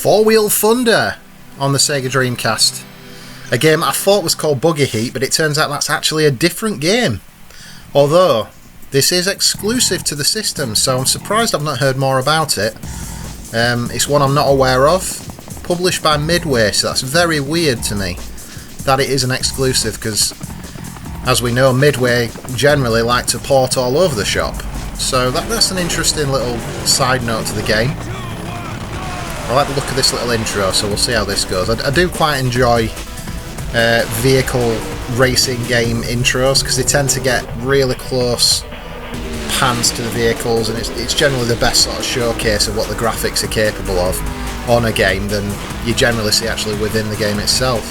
Four-Wheel Thunder on the Sega Dreamcast. A game I thought was called Buggy Heat, but it turns out that's actually a different game. Although, this is exclusive to the system, so I'm surprised I've not heard more about it. It's one I'm not aware of. Published by Midway, so that's very weird to me that it is an exclusive, because as we know, Midway generally like to port all over the shop. So that's an interesting little side note to the game. I like the look of this little intro, so we'll see how this goes. I do quite enjoy vehicle racing game intros, because they tend to get really close pans to the vehicles, and it's generally the best sort of showcase of what the graphics are capable of on a game than you generally see actually within the game itself.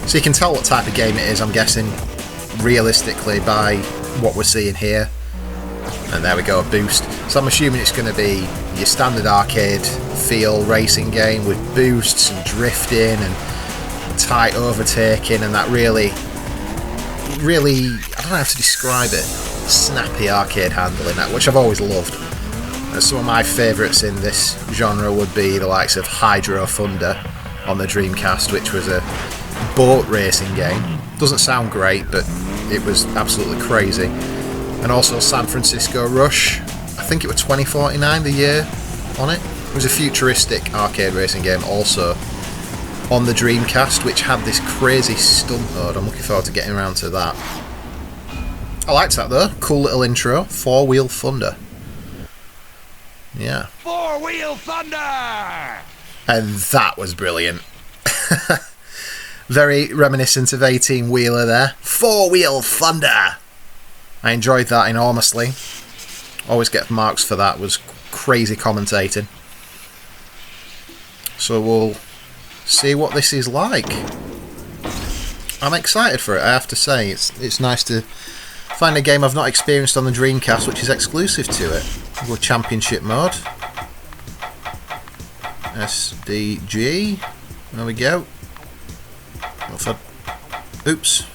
So you can tell what type of game it is, I'm guessing, realistically by what we're seeing here. And there we go, a boost. So I'm assuming it's going to be your standard arcade feel racing game with boosts and drifting and tight overtaking and that really, I don't know how to describe it, snappy arcade handling, which I've always loved. And some of my favourites in this genre would be the likes of Hydro Thunder on the Dreamcast, which was a boat racing game. Doesn't sound great, but it was absolutely crazy. And also San Francisco Rush, I think it was 2049 the year on it. It was a futuristic arcade racing game also on the Dreamcast, which had this crazy stunt mode. I'm looking forward to getting around to that. I liked that though, cool little intro. Four-Wheel Thunder. Yeah. Four-Wheel Thunder! And that was brilliant. Very reminiscent of 18-wheeler there. Four-Wheel Thunder! I enjoyed that enormously. Always get marks for that, was crazy commentating. So we'll see what this is like. I'm excited for it, I have to say. It's nice to find a game I've not experienced on the Dreamcast which is exclusive to it. We'll go championship mode. SDG. There we go. Oops.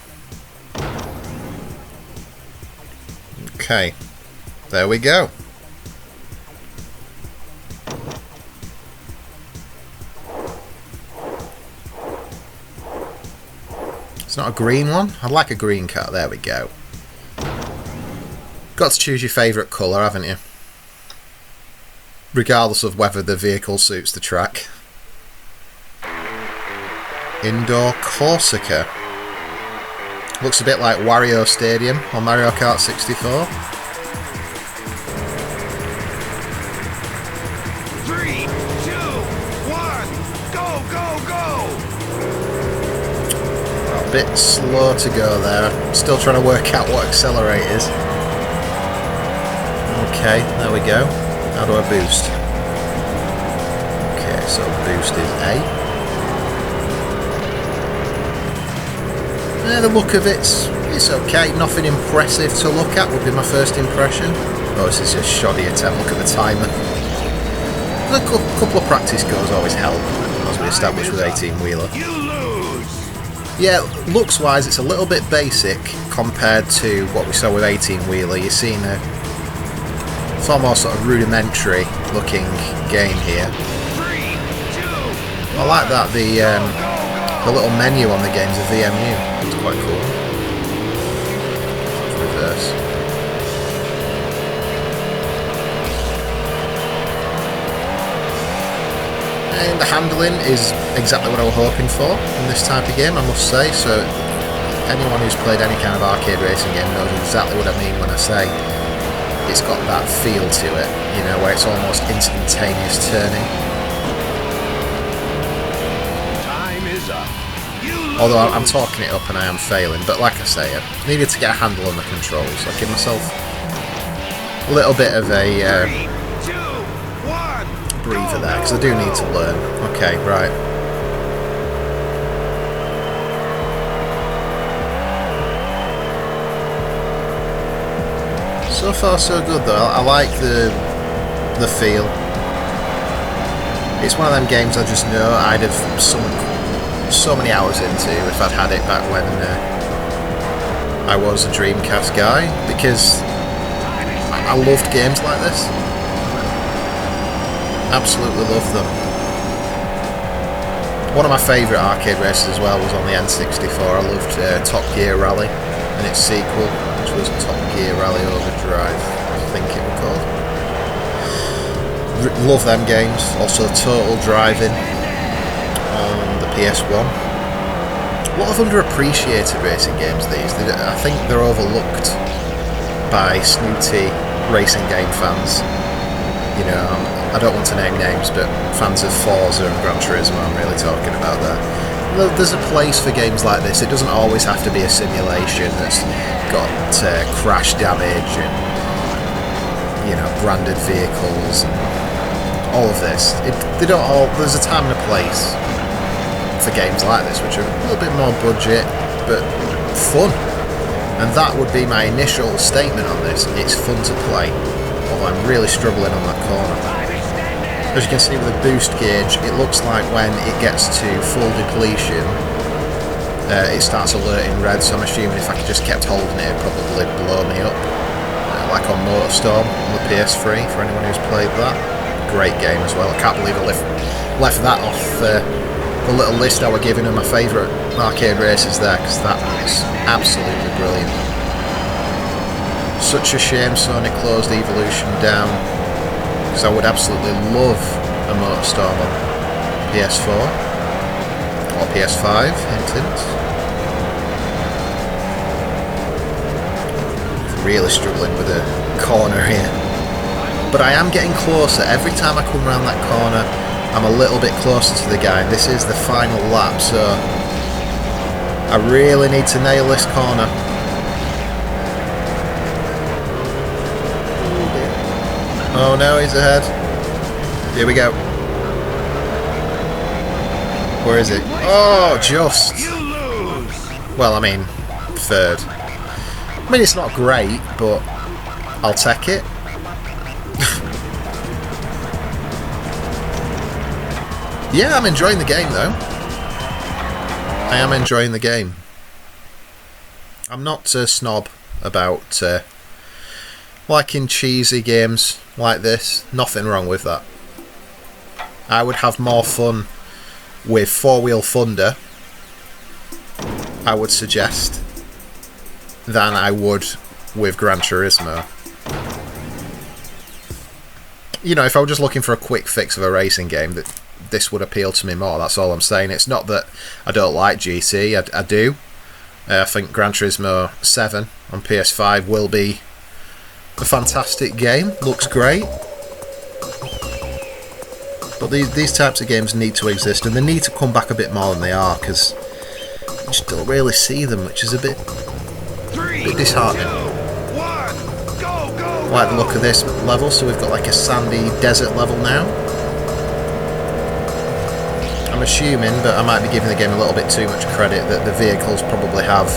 Okay, there we go. It's not a green one. I'd like a green car. There we go. Got to choose your favourite colour, haven't you? Regardless of whether the vehicle suits the track. Indoor Corsica. Looks a bit like Wario Stadium on Mario Kart 64. 3, 2, 1, go, go, go! A bit slow to go there. Still trying to work out what accelerate is. Okay, there we go. How do I boost? Okay, so boost is A. The look of it's okay, nothing impressive to look at would be my first impression. Oh, this is just shoddy attempt, look at the timer. A couple of practice goes always help, as we established with 18-wheeler. Yeah, looks wise it's a little bit basic compared to what we saw with 18-wheeler. You're seeing a far more sort of rudimentary looking game here. I like that the little menu on the game's a VMU. It's quite cool. Let's reverse. And the handling is exactly what I was hoping for in this type of game, I must say. So anyone who's played any kind of arcade racing game knows exactly what I mean when I say it's got that feel to it, you know, where it's almost instantaneous turning. Although I'm talking it up and I am failing, but like I say, I needed to get a handle on the controls. So I give myself a little bit of a breather there, because I do need to learn. Okay, right. So far so good though. I like the feel. It's one of them games I just know I'd have sunk so many hours into if I'd had it back when I was a Dreamcast guy, because I loved games like this. Absolutely love them. One of my favourite arcade races as well was on the N64. I loved Top Gear Rally and its sequel, which was Top Gear Rally Overdrive, I think it was called. Love them games. Also Total Driving on the PS1. A lot of underappreciated racing games these. I think they're overlooked by snooty racing game fans. You know, I don't want to name names, but fans of Forza and Gran Turismo I'm really talking about there. There's a place for games like this. It doesn't always have to be a simulation that's got crash damage and, you know, branded vehicles and all of this. There's a time and a place for games like this, which are a little bit more budget, but fun. And that would be my initial statement on this. It's fun to play, although I'm really struggling on that corner. As you can see with the boost gauge, it looks like when it gets to full depletion, it starts alerting red, so I'm assuming if I just kept holding it, it'd probably blow me up. Like on MotorStorm on the PS3, for anyone who's played that. Great game as well. I can't believe I left that off the little list I were giving of my favourite arcade races there, because that was absolutely brilliant. Such a shame Sony closed Evolution down, because I would absolutely love a MotorStorm on PS4 or PS5, hint hint. Really struggling with a corner here, but I am getting closer. Every time I come around that corner I'm a little bit closer to the guy. This is the final lap, so I really need to nail this corner. Oh no, he's ahead. Here we go. Where is it? Oh, just. Well, I mean, third. I mean, it's not great, but I'll take it. Yeah, I'm enjoying the game though. I am enjoying the game. I'm not a snob about liking cheesy games like this. Nothing wrong with that. I would have more fun with Four Wheel Thunder, I would suggest, than I would with Gran Turismo. You know, if I were just looking for a quick fix of a racing game, that this would appeal to me more. That's all I'm saying. It's not that I don't like GT. I do. I think Gran Turismo 7 on PS5 will be a fantastic game. Looks great. But these types of games need to exist, and they need to come back a bit more than they are, because you just don't really see them, which is a bit disheartening. I like the look of this level, so we've got like a sandy desert level now. I'm assuming, but I might be giving the game a little bit too much credit, that the vehicles probably have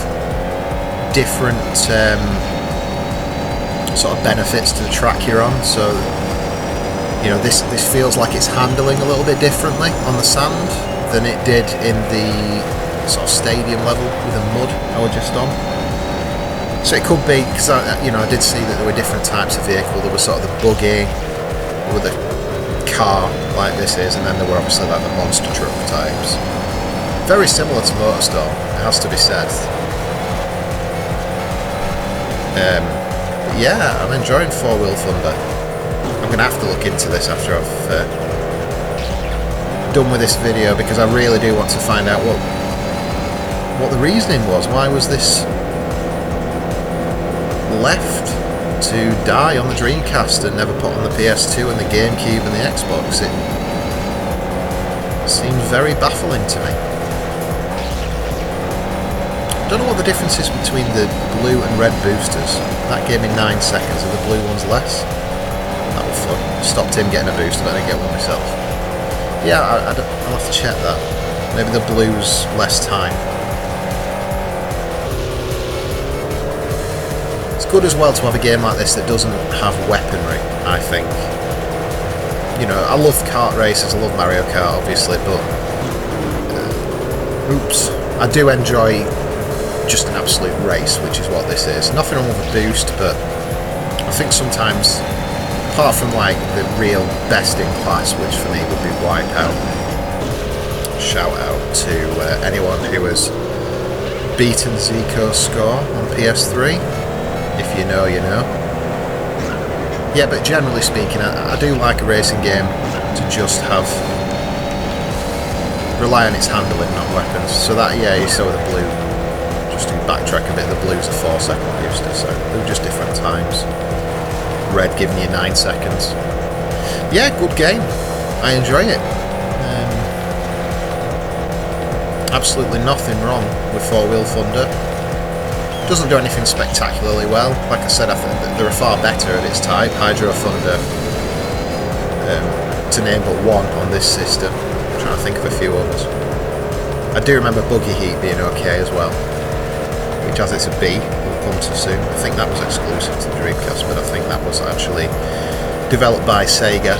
different sort of benefits to the track you're on. So, you know, this feels like it's handling a little bit differently on the sand than it did in the sort of stadium level with the mud I was just on. So it could be, because I did see that there were different types of vehicle. There was sort of the buggy, there were the car like this is, and then there were obviously like the monster truck types. Very similar to MotorStorm, it has to be said. But yeah, I'm enjoying Four Wheel Thunder. I'm going to have to look into this after I've done with this video, because I really do want to find out what the reasoning was. Why was this left to die on the Dreamcast and never put on the PS2 and the GameCube and the Xbox? It seems very baffling to me. I don't know what the difference is between the blue and red boosters. That gave me 9 seconds, and the blue one's less. That was fun. Stopped him getting a booster, but I didn't get one myself. Yeah, I'll have to check that. Maybe the blue's less time. Good as well to have a game like this that doesn't have weaponry, I think. You know, I love kart races, I love Mario Kart obviously, but I do enjoy just an absolute race, which is what this is. Nothing wrong with a boost, but I think sometimes apart from like the real best in class, which for me would be Wipeout. Shout out to anyone who has beaten Zico's score on PS3. If you know, you know. Yeah, but generally speaking, I do like a racing game to just have rely on its handling, not weapons. So that, yeah, you saw the blue. Just to backtrack a bit, the blue's a 4-second booster, so they're just different times. Red giving you 9 seconds. Yeah, good game. I enjoy it. Absolutely nothing wrong with Four Wheel Thunder. Doesn't do anything spectacularly well. Like I said, I think that there are far better of its type. Hydro Thunder, to name but one on this system. I'm trying to think of a few others. I do remember Buggy Heat being okay as well, which has its a B, we'll come to soon. I think that was exclusive to the Dreamcast, but I think that was actually developed by Sega.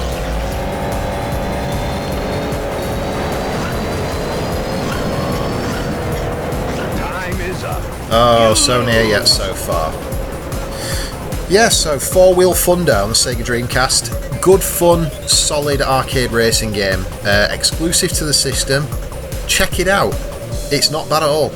Oh, so near yet so far. Yeah, so Four Wheel Thunder on the Sega Dreamcast. Good fun, solid arcade racing game. Exclusive to the system. Check it out. It's not bad at all.